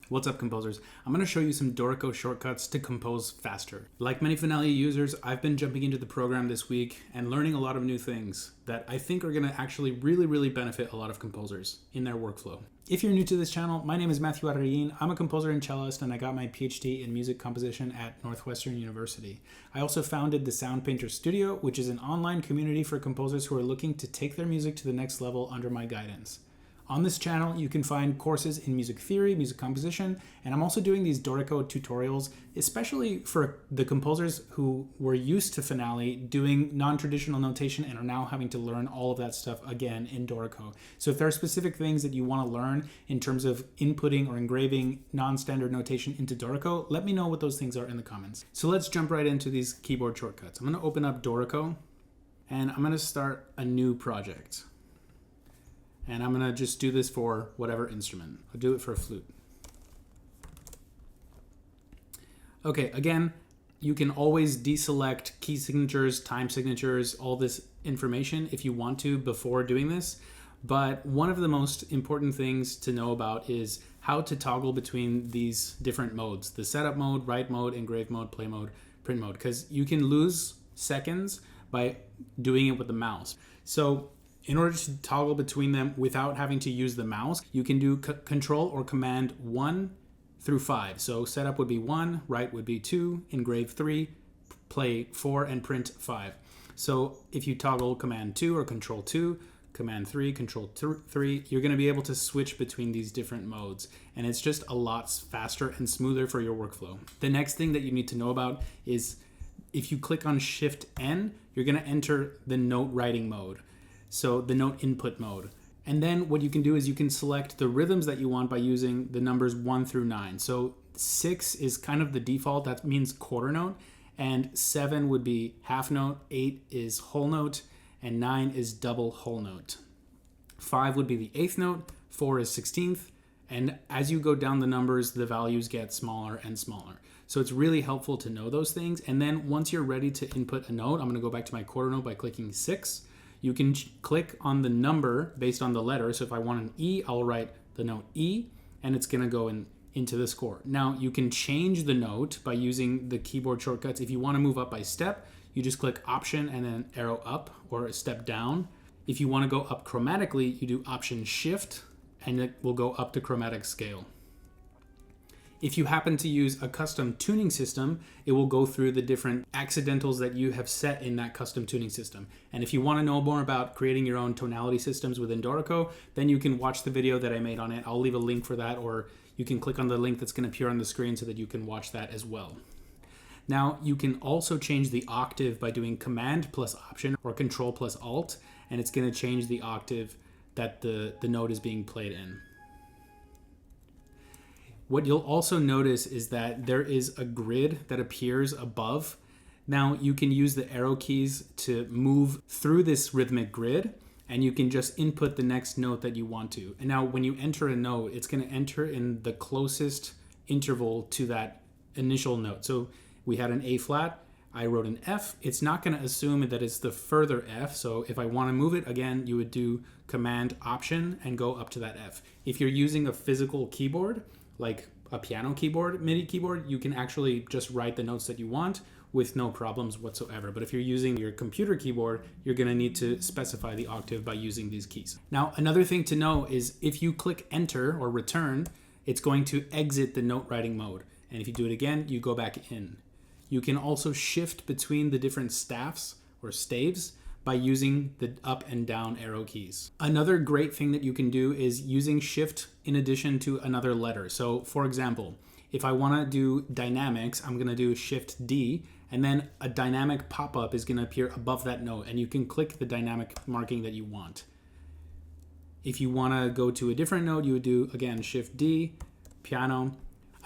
What's up, composers? I'm going to show you some Dorico shortcuts to compose faster. Like many Finale users, I've been jumping into the program this week and learning a lot of new things that I think are going to actually really benefit a lot of composers in their workflow. If you're new to this channel, my name is Mathew Arrellín. I'm a composer and cellist, and I got my PhD in music composition at Northwestern University. I also founded the Sound Painter Studio, which is an online community for composers who are looking to take their music to the next level under my guidance. On this channel, you can find courses in music theory, music composition, and I'm also doing these Dorico tutorials, especially for the composers who were used to Finale doing non-traditional notation and are now having to learn all of that stuff again in Dorico. So if there are specific things that you want to learn in terms of inputting or engraving non-standard notation into Dorico, let me know what those things are in the comments. So let's jump right into these keyboard shortcuts. I'm going to open up Dorico, and I'm going to start a new project. And I'm going to just do this for whatever instrument. I'll do it for a flute. Okay, again, you can always deselect key signatures, time signatures, all this information if you want to before doing this. But one of the most important things to know about is how to toggle between these different modes. The setup mode, write mode, engrave mode, play mode, print mode. Because you can lose seconds by doing it with the mouse. So in order to toggle between them without having to use the mouse, you can do Control or Command 1 through 5. So setup would be 1, write would be 2, engrave 3, play 4, and print 5. So if you toggle Command 2 or Control 2, Command 3, Control 3, you're going to be able to switch between these different modes. And it's just a lot faster and smoother for your workflow. The next thing that you need to know about is if you click on Shift N, you're going to enter the note writing mode. So the note input mode. And then what you can do is you can select the rhythms that you want by using the numbers 1 through 9. So 6 is kind of the default, that means quarter note, and 7 would be half note, 8 is whole note, and 9 is double whole note. 5 would be the eighth note, 4 is 16th, and as you go down the numbers, the values get smaller and smaller. So it's really helpful to know those things. And then once you're ready to input a note, I'm going to go back to my quarter note by clicking 6. You can click on the number based on the letter. So if I want an E, I'll write the note E, and it's going to go into the score. Now, you can change the note by using the keyboard shortcuts. If you want to move up by step, you just click Option and then arrow up or a step down. If you want to go up chromatically, you do Option Shift, and it will go up to chromatic scale. If you happen to use a custom tuning system, it will go through the different accidentals that you have set in that custom tuning system. And if you want to know more about creating your own tonality systems within Dorico, then you can watch the video that I made on it. I'll leave a link for that, or you can click on the link that's going to appear on the screen so that you can watch that as well. Now, you can also change the octave by doing Command plus Option or Control plus Alt, and it's going to change the octave that the note is being played in. What you'll also notice is that there is a grid that appears above. Now you can use the arrow keys to move through this rhythmic grid, and you can just input the next note that you want to. And now when you enter a note, it's going to enter in the closest interval to that initial note. So we had an A flat, I wrote an F. It's not going to assume that it's the further F. So if I want to move it again, you would do Command Option and go up to that F. If you're using a physical keyboard, like a piano keyboard, MIDI keyboard, you can actually just write the notes that you want with no problems whatsoever. But if you're using your computer keyboard, you're going to need to specify the octave by using these keys. Now, another thing to know is if you click Enter or Return, it's going to exit the note writing mode. And if you do it again, you go back in. You can also shift between the different staffs or staves by using the up and down arrow keys. Another great thing that you can do is using Shift in addition to another letter. So for example, if I want to do dynamics, I'm going to do Shift D, and then a dynamic pop-up is going to appear above that note, and you can click the dynamic marking that you want. If you want to go to a different note, you would do, again, Shift D, piano.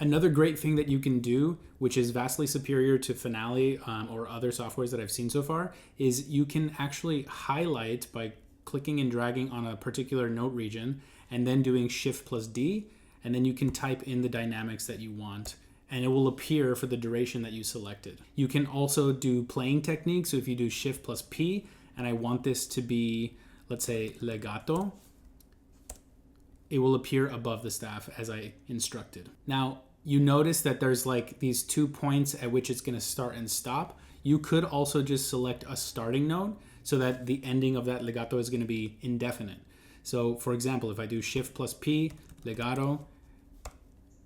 Another great thing that you can do, which is vastly superior to Finale or other softwares that I've seen so far, is you can actually highlight by clicking and dragging on a particular note region and then doing Shift plus D, and then you can type in the dynamics that you want, and it will appear for the duration that you selected. You can also do playing techniques. So if you do Shift plus P, and I want this to be, let's say, legato, it will appear above the staff as I instructed. Now, you notice that there's like these 2 points at which it's going to start and stop. You could also just select a starting note so that the ending of that legato is going to be indefinite. So for example, if I do Shift plus P, legato,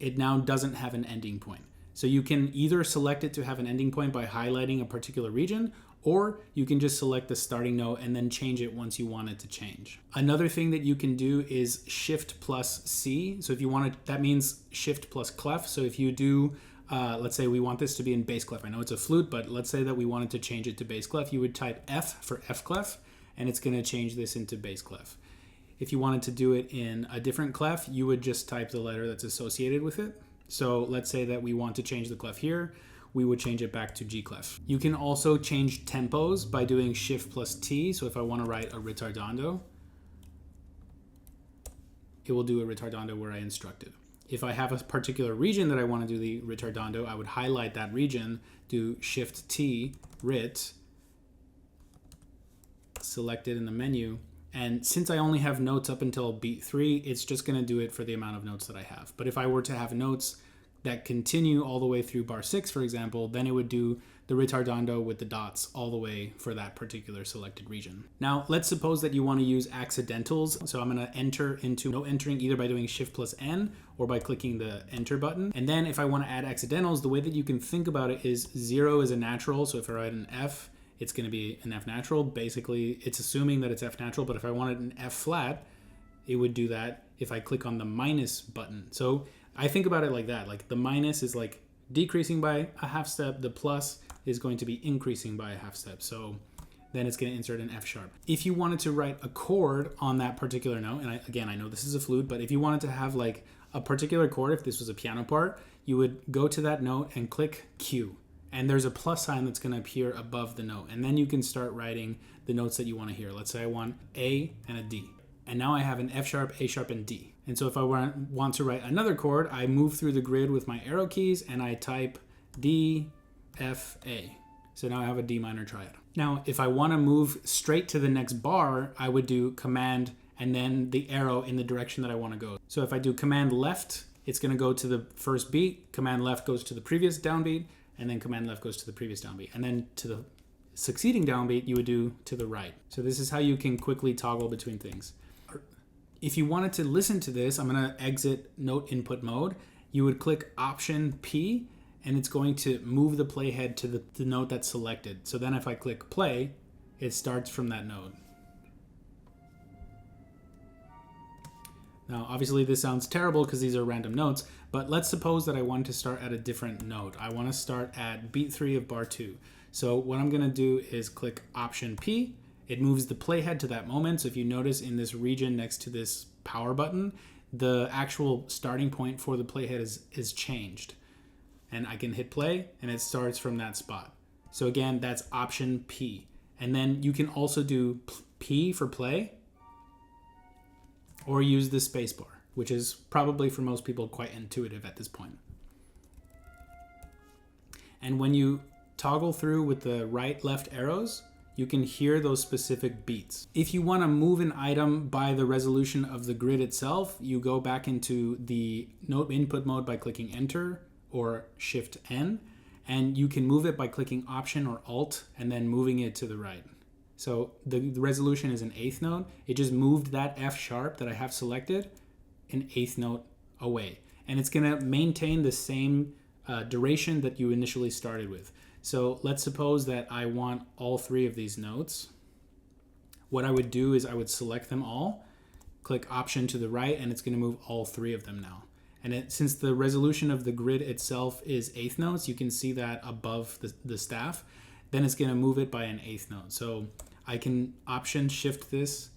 it now doesn't have an ending point. So you can either select it to have an ending point by highlighting a particular region, or you can just select the starting note and then change it once you want it to change. Another thing that you can do is Shift plus C. So if you want it, that means Shift plus Clef. So if you do, let's say we want this to be in bass clef. I know it's a flute, but let's say that we wanted to change it to bass clef. You would type F for F clef, and it's going to change this into bass clef. If you wanted to do it in a different clef, you would just type the letter that's associated with it. So let's say that we want to change the clef here. We would change it back to G clef. You can also change tempos by doing Shift plus T. So if I want to write a retardando, it will do a retardando where I instructed. If I have a particular region that I want to do the retardando, I would highlight that region, do Shift T, rit, select it in the menu. And since I only have notes up until beat 3, it's just going to do it for the amount of notes that I have. But if I were to have notes that continue all the way through bar 6, for example, then it would do the retardando with the dots all the way for that particular selected region. Now, let's suppose that you want to use accidentals. So I'm going to enter into note entering either by doing Shift plus N or by clicking the enter button. And then if I want to add accidentals, the way that you can think about it is 0 is a natural. So if I write an F, it's going to be an F natural. Basically, it's assuming that it's F natural, but if I wanted an F flat, it would do that if I click on the minus button. So I think about it like that. Like the minus is like decreasing by a half step. The plus is going to be increasing by a half step. So then it's going to insert an F sharp. If you wanted to write a chord on that particular note, and again, I know this is a flute, but if you wanted to have like a particular chord, if this was a piano part, you would go to that note and click Q. And there's a plus sign that's going to appear above the note. And then you can start writing the notes that you want to hear. Let's say I want A and a D. And now I have an F sharp, A sharp, and D. And so if I want to write another chord, I move through the grid with my arrow keys and I type D, F, A. So now I have a D minor triad. Now, if I want to move straight to the next bar, I would do Command and then the arrow in the direction that I want to go. So if I do Command left, it's going to go to the first beat. Command left goes to the previous downbeat. And then Command left goes to the previous downbeat. And then to the succeeding downbeat, you would do to the right. So this is how you can quickly toggle between things. If you wanted to listen to this, I'm going to exit note input mode. You would click Option P, and it's going to move the playhead to the note that's selected. So then if I click play, it starts from that note. Now, obviously this sounds terrible because these are random notes, but let's suppose that I want to start at a different note. I want to start at beat 3 of bar 2. So what I'm going to do is click Option P. It moves the playhead to that moment. So if you notice in this region next to this power button, the actual starting point for the playhead is changed. And I can hit play and it starts from that spot. So again, that's Option P. And then you can also do P for play or use the spacebar, which is probably for most people quite intuitive at this point. And when you toggle through with the right left arrows, you can hear those specific beats. If you want to move an item by the resolution of the grid itself, you go back into the note input mode by clicking Enter or Shift N, and you can move it by clicking Option or Alt and then moving it to the right. So the resolution is an eighth note. It just moved that F sharp that I have selected an eighth note away. And it's gonna maintain the same duration that you initially started with. So let's suppose that I want all 3 of these notes. What I would do is I would select them all, click Option to the right, and it's gonna move all 3 of them now. And since the resolution of the grid itself is eighth notes, you can see that above the staff, then it's gonna move it by an eighth note. So I can Option Shift this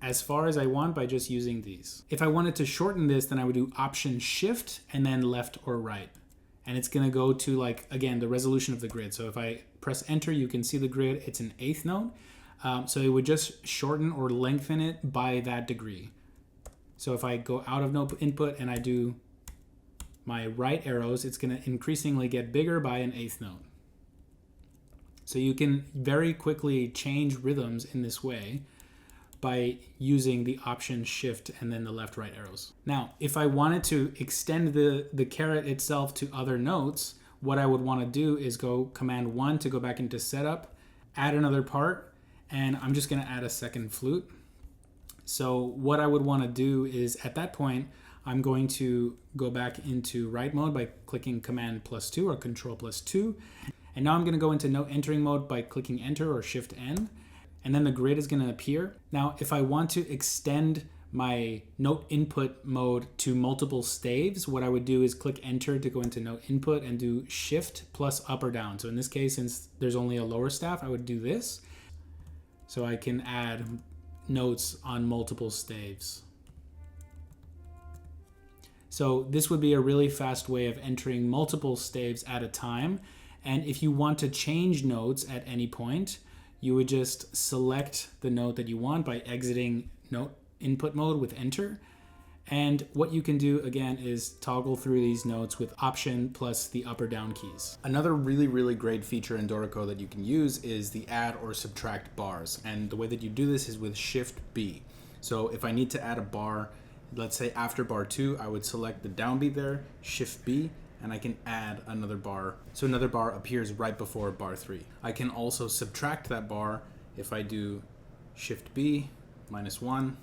as far as I want by just using these. If I wanted to shorten this, then I would do Option Shift and then left or right. And it's gonna go to, like, again, the resolution of the grid. So if I press Enter, you can see the grid, it's an eighth note. So it would just shorten or lengthen it by that degree. So if I go out of note input and I do my right arrows, it's gonna increasingly get bigger by an eighth note. So you can very quickly change rhythms in this way by using the Option, Shift, and then the left-right arrows. Now, if I wanted to extend the caret itself to other notes, what I would want to do is go Command 1 to go back into Setup, add another part, and I'm just going to add a second flute. So what I would want to do is, at that point, I'm going to go back into write mode by clicking Command +2 or Control +2. And now I'm going to go into note entering mode by clicking Enter or Shift N. And then the grid is going to appear. Now, if I want to extend my note input mode to multiple staves, what I would do is click Enter to go into note input and do Shift plus up or down. So in this case, since there's only a lower staff, I would do this. So I can add notes on multiple staves. So this would be a really fast way of entering multiple staves at a time. And if you want to change notes at any point, you would just select the note that you want by exiting note input mode with Enter. And what you can do again is toggle through these notes with Option plus the up or down keys. Another really great feature in Dorico that you can use is the add or subtract bars. And the way that you do this is with Shift B. So if I need to add a bar, let's say after bar 2, I would select the downbeat there, Shift B, and I can add another bar. So another bar appears right before bar 3. I can also subtract that bar if I do Shift B, -1,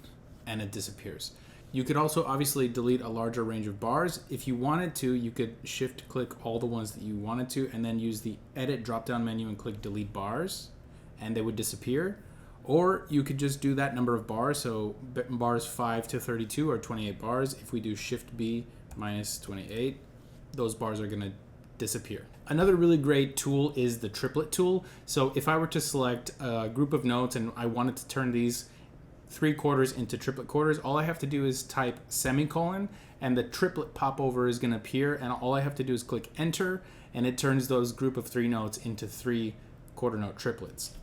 and it disappears. You could also obviously delete a larger range of bars. If you wanted to, you could shift click all the ones that you wanted to and then use the edit drop-down menu and click delete bars, and they would disappear. Or you could just do that number of bars. So bars 5 to 32 are 28 bars. If we do Shift B -28, those bars are going to disappear. Another really great tool is the triplet tool. So if I were to select a group of notes and I wanted to turn these 3 quarters into triplet quarters, all I have to do is type semicolon and the triplet popover is going to appear, and all I have to do is click Enter and it turns those group of 3 notes into 3 quarter note triplets.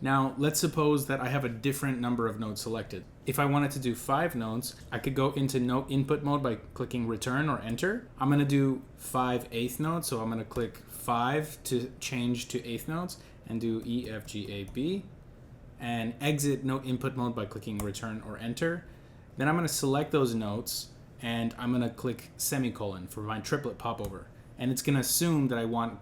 Now, let's suppose that I have a different number of notes selected. If I wanted to do 5 notes, I could go into note input mode by clicking Return or Enter. I'm going to do 5 eighth notes, so I'm going to click 5 to change to eighth notes and do E, F, G, A, B, and exit note input mode by clicking Return or Enter. Then I'm going to select those notes and I'm going to click semicolon for my triplet popover. And it's going to assume that I want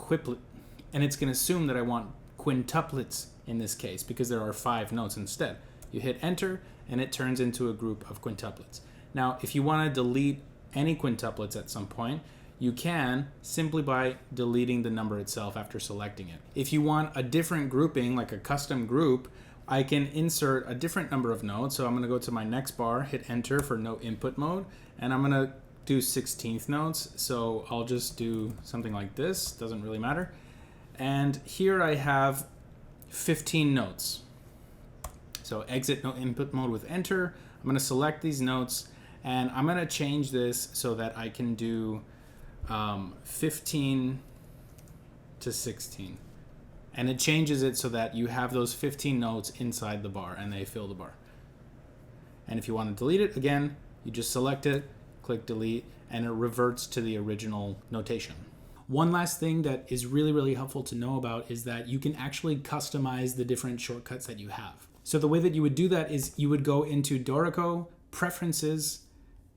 quintuplets in this case, because there are 5 notes instead. You hit Enter and it turns into a group of quintuplets. Now, if you want to delete any quintuplets at some point, you can simply by deleting the number itself after selecting it. If you want a different grouping, like a custom group, I can insert a different number of notes. So I'm going to go to my next bar, hit Enter for note input mode, and I'm going to do 16th notes. So I'll just do something like this, doesn't really matter. And here I have 15 notes. So exit note input mode with Enter. I'm going to select these notes and I'm going to change this so that I can do 15 to 16. And it changes it so that you have those 15 notes inside the bar and they fill the bar. And if you want to delete it, again, you just select it, click delete, and it reverts to the original notation. One last thing that is really helpful to know about is that you can actually customize the different shortcuts that you have. So the way that you would do that is you would go into Dorico, Preferences,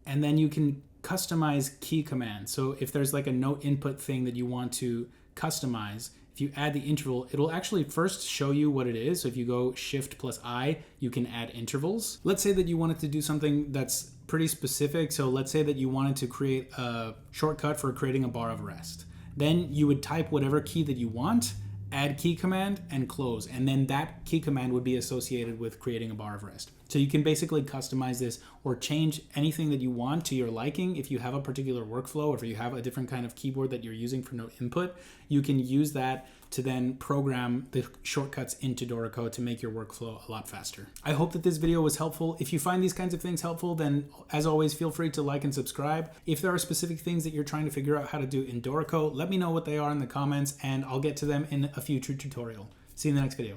and then you can customize key commands. So if there's like a note input thing that you want to customize, if you add the interval, it'll actually first show you what it is. So if you go Shift plus I, you can add intervals. Let's say that you wanted to do something that's pretty specific. So let's say that you wanted to create a shortcut for creating a bar of rest. Then you would type whatever key that you want, add key command, and close. And then that key command would be associated with creating a bar of rest. So you can basically customize this or change anything that you want to your liking. If you have a particular workflow or if you have a different kind of keyboard that you're using for note input, you can use that to then program the shortcuts into Dorico to make your workflow a lot faster. I hope that this video was helpful. If you find these kinds of things helpful, then as always, feel free to like and subscribe. If there are specific things that you're trying to figure out how to do in Dorico, let me know what they are in the comments and I'll get to them in a future tutorial. See you in the next video.